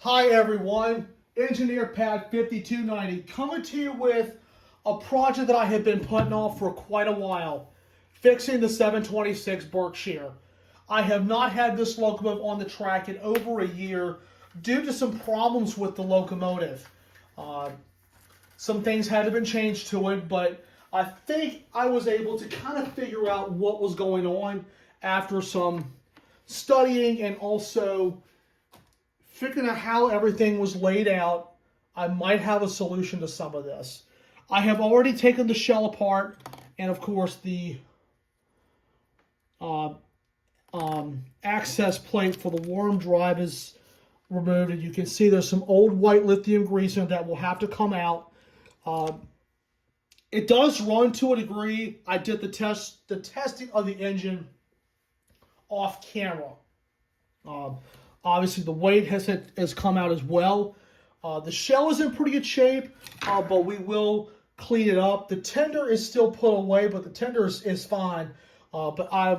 Hi everyone, Engineer Pad 5290 coming to you with a project that I have been putting off for quite a while, fixing the 726 Berkshire. I have not had this locomotive on the track in over a year due to some problems with the locomotive. Some things had to be changed to it, but I think I was able to kind of figure out what was going on after some studying and also figuring out how everything was laid out. I might have a solution to some of this. I have already taken the shell apart, and of course the access plate for the worm drive is removed, and you can see there's some old white lithium grease in that will have to come out. It does run to a degree. I did the testing of the engine off camera. Obviously, the weight has come out as well. The shell is in pretty good shape, but we will clean it up. The tender is still put away, but the tender is fine. But I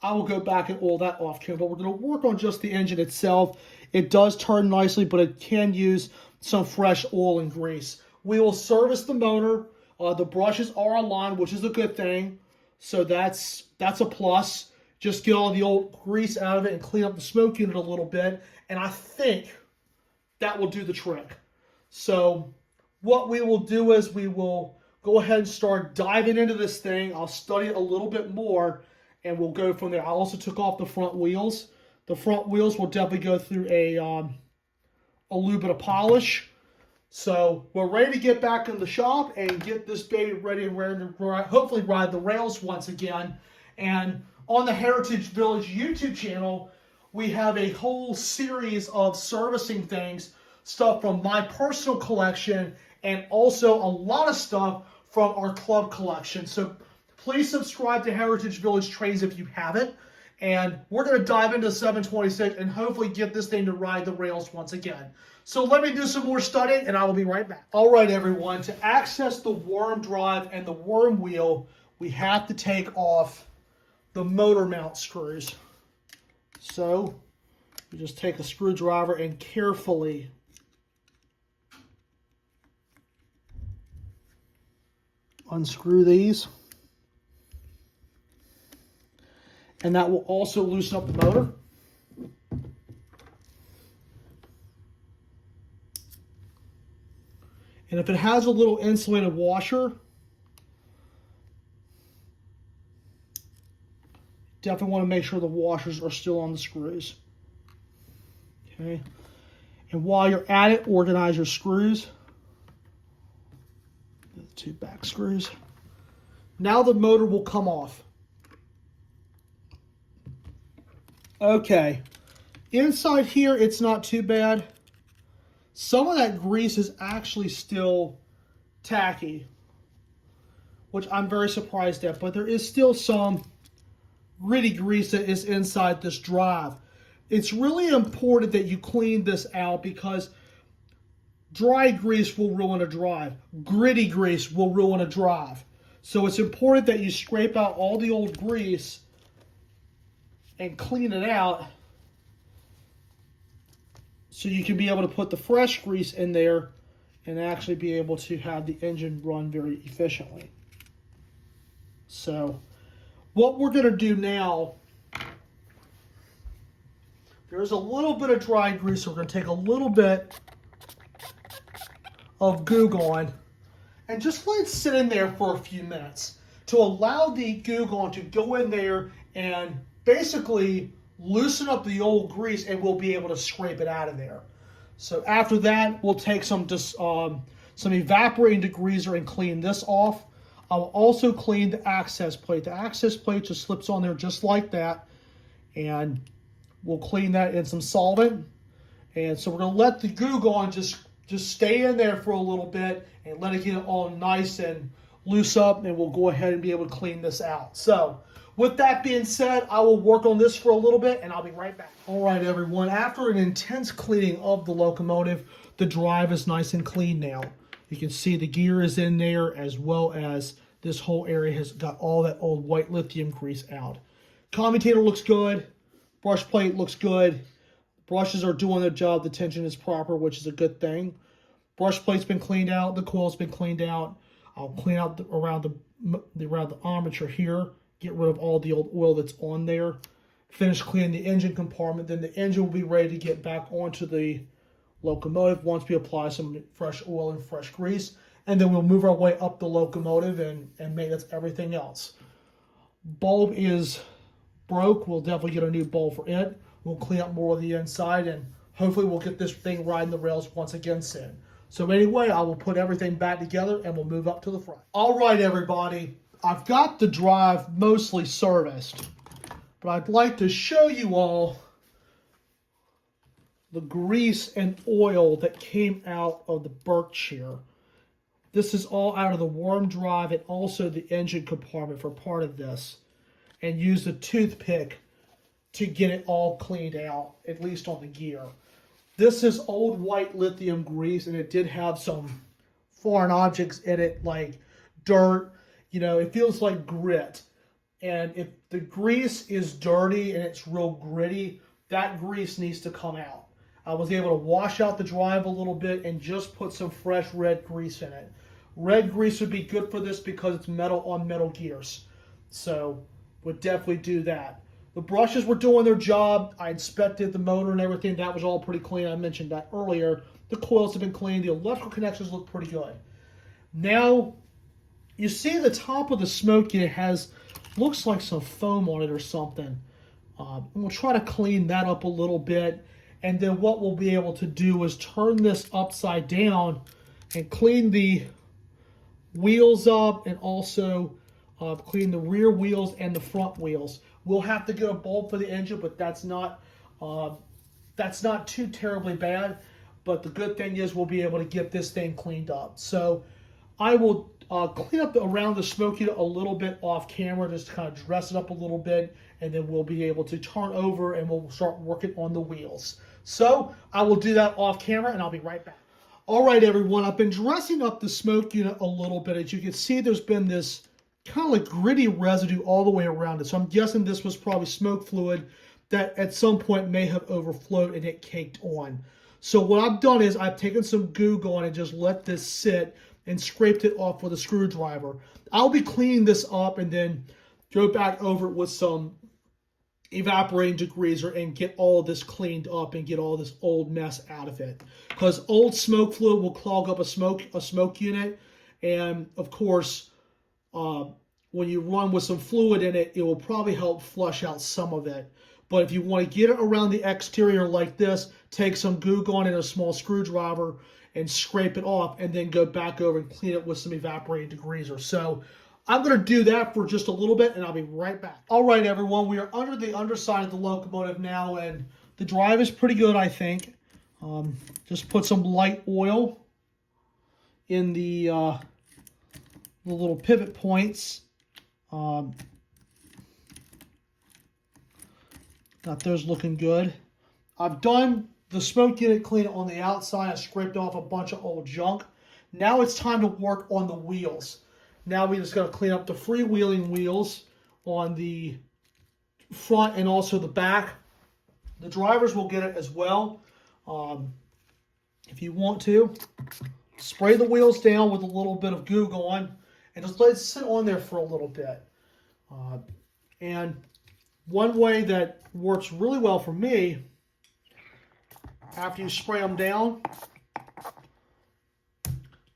will go back and oil that off camera. But we're going to work on just the engine itself. It does turn nicely, but it can use some fresh oil and grease. We will service the motor. The brushes are aligned, which is a good thing. So that's a plus. Just get all the old grease out of it and clean up the smoke unit a little bit. And I think that will do the trick. So what we will do is we will go ahead and start diving into this thing. I'll study it a little bit more and we'll go from there. I also took off the front wheels. The front wheels will definitely go through a little bit of polish. So we're ready to get back in the shop and get this baby ready and hopefully ride the rails once again. And on the Heritage Village YouTube channel, we have a whole series of servicing things, stuff from my personal collection, and also a lot of stuff from our club collection. So please subscribe to Heritage Village Trains if you haven't. And we're going to dive into 726 and hopefully get this thing to ride the rails once again. So let me do some more studying and I will be right back. All right, everyone. To access the worm drive and the worm wheel, we have to take off the motor mount screws. So you just take a screwdriver and carefully unscrew these. And that will also loosen up the motor. And if it has a little insulated washer, definitely want to make sure the washers are still on the screws. Okay. And while you're at it, organize your screws. The two back screws. Now the motor will come off. Okay. Inside here, it's not too bad. Some of that grease is actually still tacky, which I'm very surprised at, but there is still some gritty grease that is inside this drive. It's really important that you clean this out because dry grease will ruin a drive. Gritty grease will ruin a drive. So it's important that you scrape out all the old grease and clean it out so you can be able to put the fresh grease in there and actually be able to have the engine run very efficiently. So what we're going to do now, there's a little bit of dry grease, so we're going to take a little bit of Goo Gone and just let it sit in there for a few minutes to allow the Goo Gone to go in there and basically loosen up the old grease, and we'll be able to scrape it out of there. So after that, we'll take some evaporating degreaser and clean this off. I'll also clean the access plate. The access plate just slips on there just like that. And we'll clean that in some solvent. And so we're going to let the Goo Gone just stay in there for a little bit and let it get all nice and loose up. And we'll go ahead and be able to clean this out. So with that being said, I will work on this for a little bit and I'll be right back. All right, everyone. After an intense cleaning of the locomotive, the drive is nice and clean now. You can see the gear is in there, as well as this whole area has got all that old white lithium grease out. Commutator looks good. Brush plate looks good. Brushes are doing their job. The tension is proper, which is a good thing. Brush plate's been cleaned out. The coil's been cleaned out. I'll clean out around the armature here. Get rid of all the old oil that's on there. Finish cleaning the engine compartment. Then the engine will be ready to get back onto the locomotive once we apply some fresh oil and fresh grease. And then we'll move our way up the locomotive and maintenance everything else. Bulb is broke. We'll definitely get a new bulb for it. We'll clean up more of the inside, and hopefully we'll get this thing riding the rails once again soon. So anyway, I will put everything back together and we'll move up to the front. All right, everybody. I've got the drive mostly serviced, but I'd like to show you all the grease and oil that came out of the Birch here. This is all out of the worm drive and also the engine compartment for part of this. And use a toothpick to get it all cleaned out, at least on the gear. This is old white lithium grease, and it did have some foreign objects in it, like dirt. You know, it feels like grit. And if the grease is dirty and it's real gritty, that grease needs to come out. I was able to wash out the drive a little bit and just put some fresh red grease in it. Red grease would be good for this because it's metal on metal gears. So, would definitely do that. The brushes were doing their job. I inspected the motor and everything. That was all pretty clean. I mentioned that earlier. The coils have been cleaned. The electrical connections look pretty good. Now, you see the top of the smoke unit looks like some foam on it or something. We'll try to clean that up a little bit. And then what we'll be able to do is turn this upside down and clean the wheels up and also clean the rear wheels and the front wheels. We'll have to get a bulb for the engine, but that's not too terribly bad. But the good thing is we'll be able to get this thing cleaned up. So I will clean up around the smoke unit a little bit off camera, just to kind of dress it up a little bit, and then we'll be able to turn over and we'll start working on the wheels. So I will do that off camera and I'll be right back. All right, everyone, I've been dressing up the smoke unit a little bit. As you can see, there's been this kind of like gritty residue all the way around it. So I'm guessing this was probably smoke fluid that at some point may have overflowed and it caked on. So what I've done is I've taken some Goo Gone and just let this sit and scraped it off with a screwdriver. I'll be cleaning this up and then go back over it with some evaporating degreaser and get all of this cleaned up and get all this old mess out of it. Because old smoke fluid will clog up a smoke unit, and of course, when you run with some fluid in it, it will probably help flush out some of it. But if you want to get it around the exterior like this, take some Goo Gone and a small screwdriver and scrape it off, and then go back over and clean it with some evaporating degreaser. So I'm going to do that for just a little bit, and I'll be right back. All right, everyone, we are under the underside of the locomotive now, and the drive is pretty good, I think. Just put some light oil in the little pivot points. Got those looking good. I've done the smoke unit cleanup on the outside. I scraped off a bunch of old junk. Now it's time to work on the wheels. Now we just got to clean up the freewheeling wheels on the front and also the back. The drivers will get it as well. If you want to, spray the wheels down with a little bit of Goo Gone and just let it sit on there for a little bit. And one way that works really well for me, after you spray them down,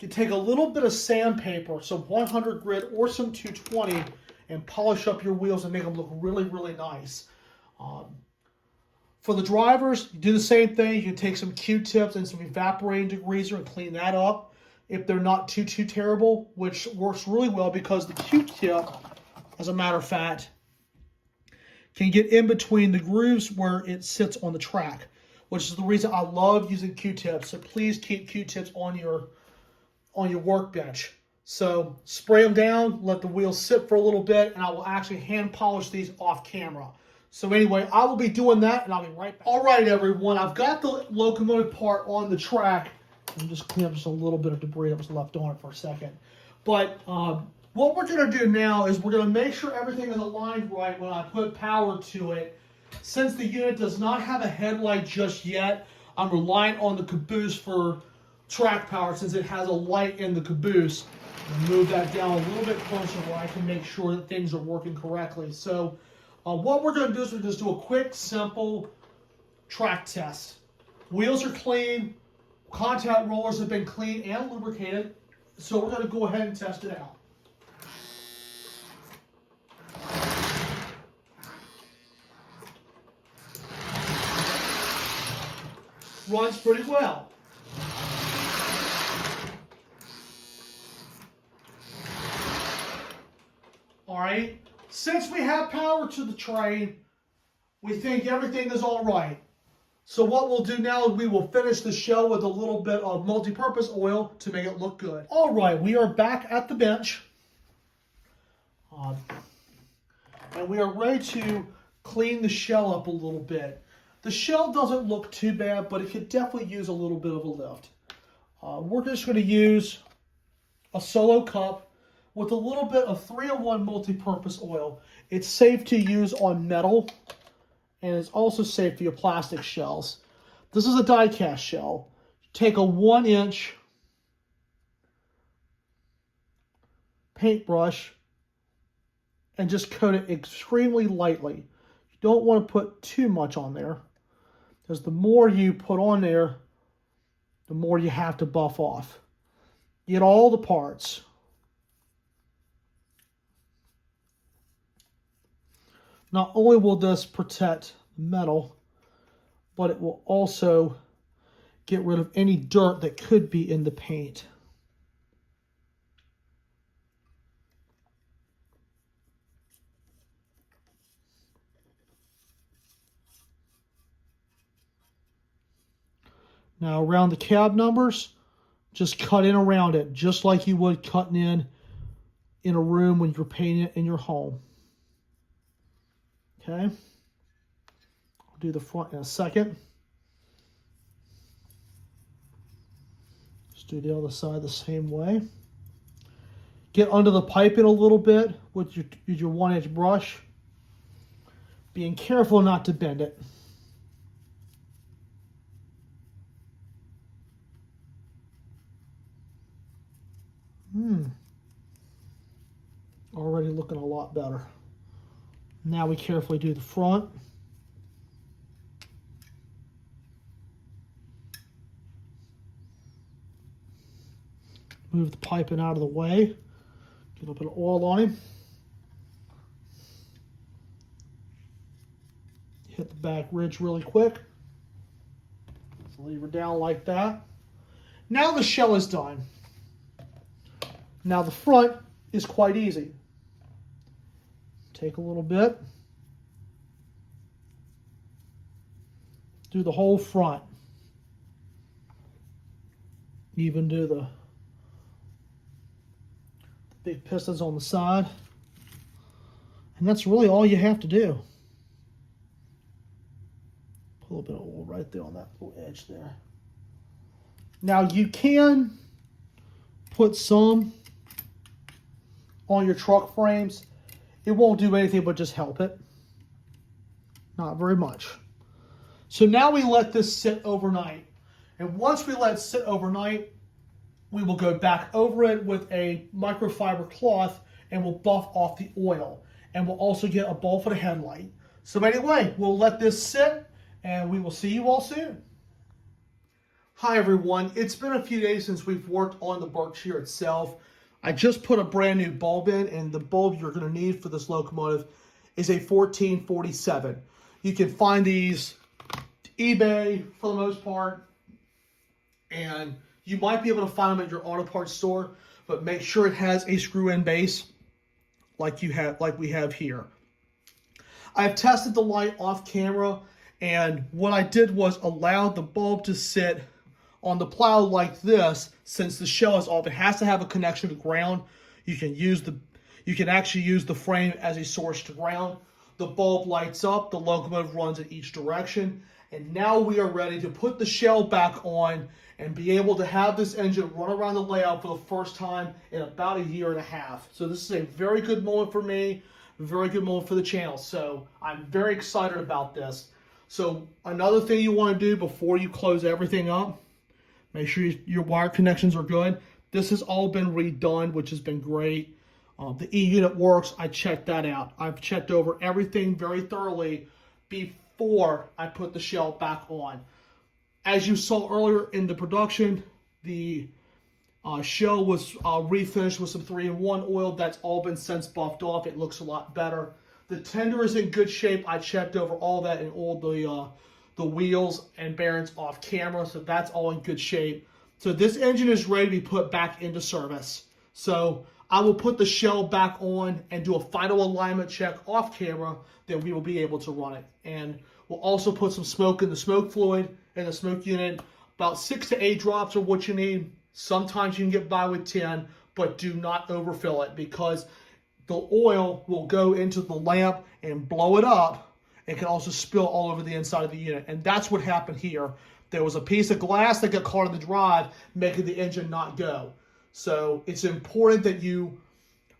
you take a little bit of sandpaper, some 100 grit or some 220, and polish up your wheels and make them look really, really nice. For the drivers, you do the same thing. You can take some Q-tips and some evaporating degreaser and clean that up if they're not too terrible, which works really well because the Q-tip, as a matter of fact, can get in between the grooves where it sits on the track, which is the reason I love using Q-tips. So please keep Q-tips on your workbench. So spray them down, let the wheels sit for a little bit, and I will actually hand polish these off camera. So anyway, I will be doing that, and I'll be right back. All right, everyone, I've got the locomotive part on the track. I'm just clean up just a little bit of debris that was left on it for a second. But what we're going to do now is we're going to make sure everything is aligned right when I put power to it. Since the unit does not have a headlight just yet, I'm relying on the caboose for track power since it has a light in the caboose. I'll move that down a little bit closer where I can make sure that things are working correctly. So what we're going to do is we're just do a quick, simple track test. Wheels are clean. Contact rollers have been cleaned and lubricated. So we're going to go ahead and test it out. Runs pretty well. All right. Since we have power to the train, we think everything is all right. So what we'll do now is we will finish the show with a little bit of multi-purpose oil to make it look good. All right, we are back at the bench. And we are ready to clean the shell up a little bit. The shell doesn't look too bad, but it could definitely use a little bit of a lift. We're just going to use a solo cup with a little bit of 3-in-1 multi-purpose oil. It's safe to use on metal, and it's also safe for your plastic shells. This is a die-cast shell. Take a 1-inch paintbrush and just coat it extremely lightly. You don't want to put too much on there, because the more you put on there, the more you have to buff off. Get all the parts. Not only will this protect the metal, but it will also get rid of any dirt that could be in the paint. Now around the cab numbers, just cut in around it, just like you would cutting in a room when you're painting it in your home. Okay, I'll do the front in a second. Just do the other side the same way. Get under the piping a little bit with your 1-inch brush, being careful not to bend it. Already looking a lot better. Now we carefully do the front. Move the piping out of the way. Get a bit of oil on him. Hit the back ridge really quick. Lever down like that. Now the shell is done. Now the front is quite easy. Take a little bit. Do the whole front. Even do the big pistons on the side. And that's really all you have to do. Put a little bit of oil right there on that little edge there. Now you can put some on your truck frames. It won't do anything but just help it. Not very much. So now we let this sit overnight. And once we let it sit overnight, we will go back over it with a microfiber cloth and we'll buff off the oil. And we'll also get a bulb for the headlight. So anyway, we'll let this sit and we will see you all soon. Hi everyone, it's been a few days since we've worked on the Berkshire itself. I just put a brand new bulb in, and the bulb you're going to need for this locomotive is a 1447. You can find these eBay for the most part, and you might be able to find them at your auto parts store, but make sure it has a screw-in base like we have here. I've tested the light off camera, and what I did was allow the bulb to sit on the plow like this. Since the shell is off, it has to have a connection to ground. You can actually use the frame as a source to ground. The bulb lights up, the locomotive runs in each direction, and now we are ready to put the shell back on and be able to have this engine run around the layout for the first time in about 1.5 years. So this is a very good moment for me, very good moment for the channel. So I'm very excited about this. So another thing you want to do before you close everything up, make sure your wire connections are good. This has all been redone, which has been great. The E-unit works. I checked that out. I've checked over everything very thoroughly before I put the shell back on. As you saw earlier in the production, the shell was refinished with some 3-in-1 oil. That's all been since buffed off. It looks a lot better. The tender is in good shape. I checked over all that and all the wheels and bearings off camera, so that's all in good shape. So this engine is ready to be put back into service. So I will put the shell back on and do a final alignment check off camera, then we will be able to run it. And we'll also put some smoke in the smoke fluid in the smoke unit. About 6 to 8 drops are what you need. Sometimes you can get by with 10, but do not overfill it because the oil will go into the lamp and blow it up. It can also spill all over the inside of the unit. And that's what happened here. There was a piece of glass that got caught in the drive, making the engine not go. So it's important that you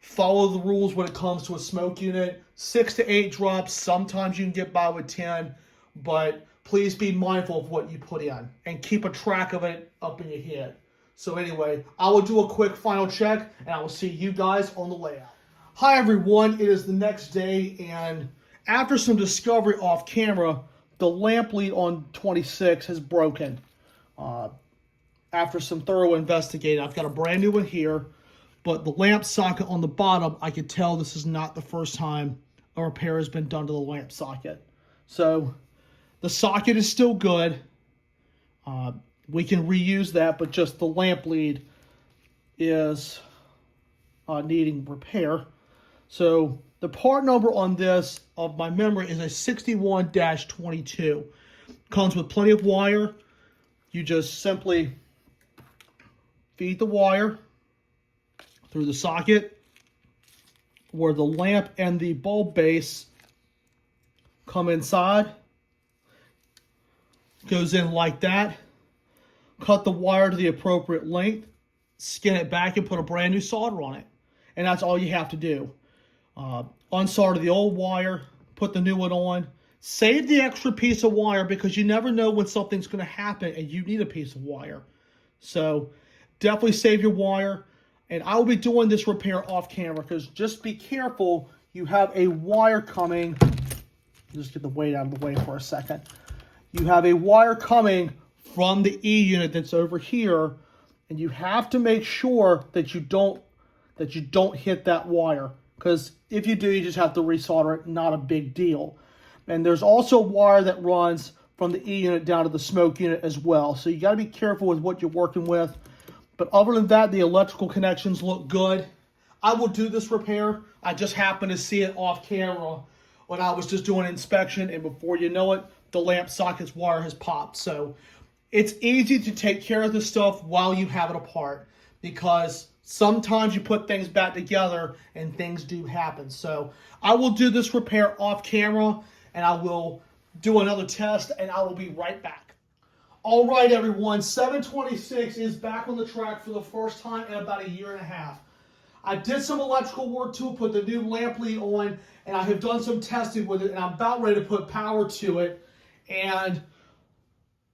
follow the rules when it comes to a smoke unit. 6 to 8 drops. Sometimes you can get by with 10, but please be mindful of what you put in and keep a track of it up in your head. So anyway, I will do a quick final check and I will see you guys on the layout. Hi everyone, it is the next day, and after some discovery off camera, the lamp lead on 26 has broken. After some thorough investigating, I've got a brand new one here, but the lamp socket on the bottom, I can tell this is not the first time a repair has been done to the lamp socket. So the socket is still good. We can reuse that, but just the lamp lead is needing repair. So the part number on this of my memory is a 61-22. Comes with plenty of wire. You just simply feed the wire through the socket where the lamp and the bulb base come inside. Goes in like that. Cut the wire to the appropriate length. Skin it back and put a brand new solder on it. And that's all you have to do. Unsolder the old wire, put the new one on. Save the extra piece of wire because you never know when something's going to happen and you need a piece of wire. So definitely save your wire. And I will be doing this repair off camera because just be careful. You have a wire coming. Just get the weight out of the way for a second. You have a wire coming from the E unit that's over here, and you have to make sure that you don't hit that wire. Because if you do, you just have to resolder it. Not a big deal. And there's also wire that runs from the E unit down to the smoke unit as well. So you got to be careful with what you're working with. But other than that, the electrical connections look good. I will do this repair. I just happened to see it off camera when I was just doing an inspection. And before you know it, the lamp socket's wire has popped. So it's easy to take care of this stuff while you have it apart. Because sometimes you put things back together and things do happen. So I will do this repair off camera and I will do another test and I will be right back. All right, everyone, 726 is back on the track for the first time in about 1.5 years. I did some electrical work to put the new lamp lead on, and I have done some testing with it, and I'm about ready to put power to it. And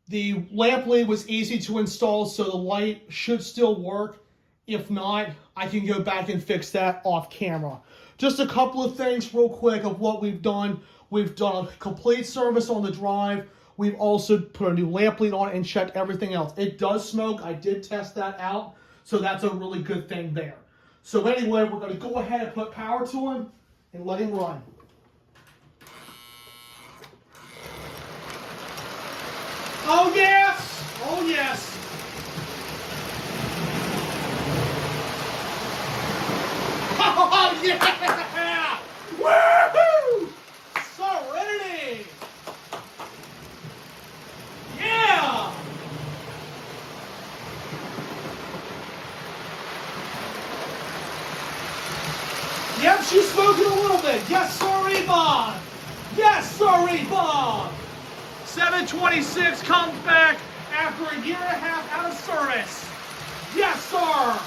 the lamp lead was easy to install, so the light should still work. If not, I can go back and fix that off camera. Just a couple of things real quick of what we've done. We've done a complete service on the drive. We've also put a new lamp lead on it and checked everything else. It does smoke. I did test that out, so that's a really good thing there. So anyway, we're going to go ahead and put power to him and let him run. Oh yes! Oh yes! Oh yeah! Woohoo! Serenity! Yeah! Yep, she's smoking a little bit. Yes, sir, Bob. Yes, sir, Bob. 726 comes back after 1.5 years out of service. Yes, sir.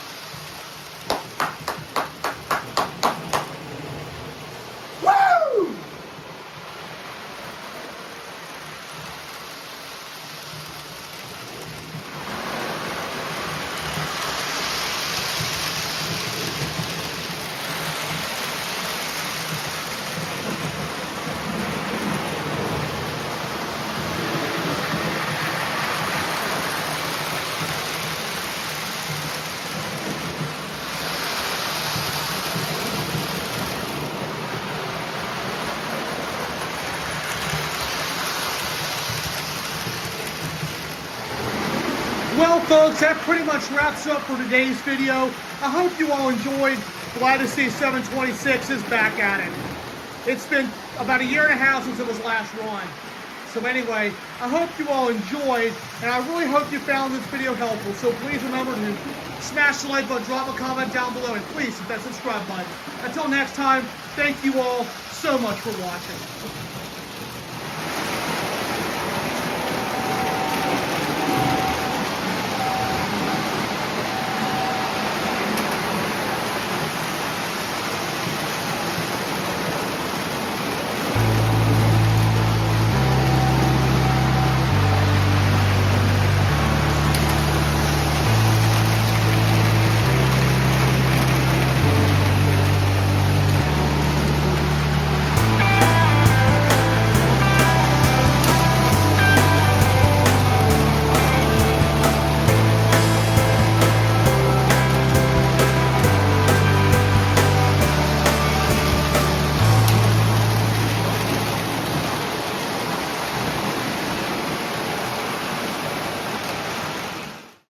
folks, that pretty much wraps up for today's video. I hope you all enjoyed. Glad to see 726 is back at it. It's been about 1.5 years since it was last run. So anyway, I hope you all enjoyed, and I really hope you found this video helpful. So please remember to smash the like button, drop a comment down below, and please hit that subscribe button. Until next time, thank you all so much for watching.